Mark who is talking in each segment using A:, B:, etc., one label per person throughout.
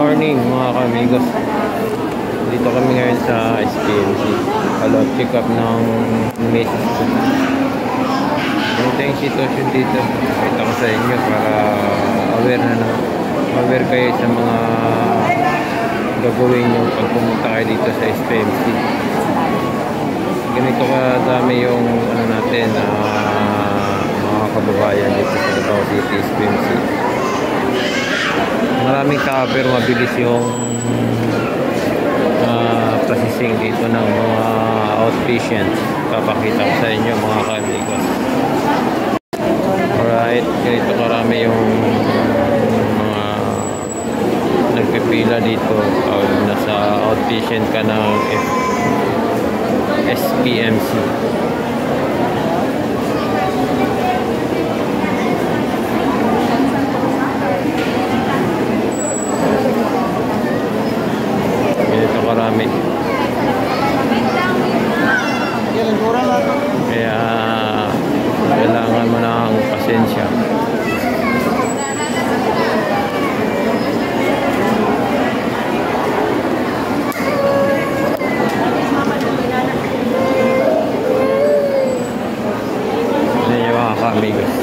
A: morning mga kamigos. Dito kami ngayon sa SPMC. Follow-up check-up ng misis ko. Ganito yung sitwasyon dito. Kita ko sa inyo para aware kayo sa mga gagawin nyo pag pumunta kayo dito sa SPMC. Ganito kadami yung natin mga kababayan dito sa Davao City SPMC. Maraming tao pero mabilis yung processing dito ng mga outpatient. Papakita ko sa inyo mga kamigos. Alright, ganito karami yung mga nagpipila dito pag nasa outpatient ka ng SPMC. Marami. Kaya kailangan mo ng pasensya. Yan yung mga kamigos.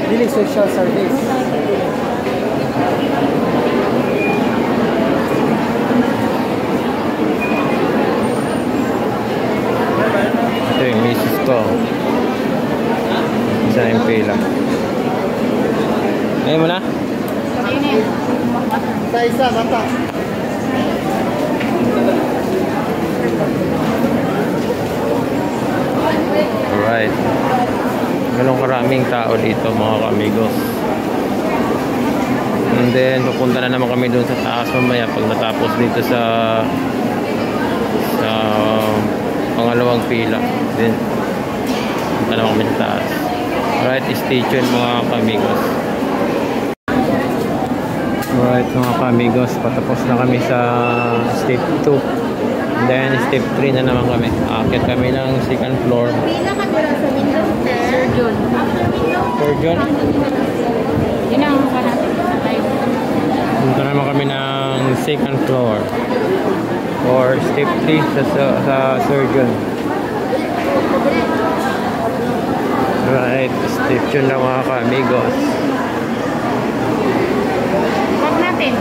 B: Dili social service.
A: Ito yung misis ko. Isa na yung pila. Ngayon mo na?
B: Isa, bata.
A: Alright. Ganun karaming tao dito mga kamigos. And then pupunta na naman kami doon sa taas mamaya pag natapos dito sa pangalawang pila. Then punta naman kami sa taas. Alright, stay tuned mga kamigos. Alright mga kamigos, patapos na kami sa step 2. And then step 3 na naman kami. Akit kami ng second floor. Surgeon.
C: Yun ang natin sa tayo.
A: Punta naman kami ng second floor or step 3 sa surgeon. Right, step 2 na mga kamigos.
C: Huwag natin.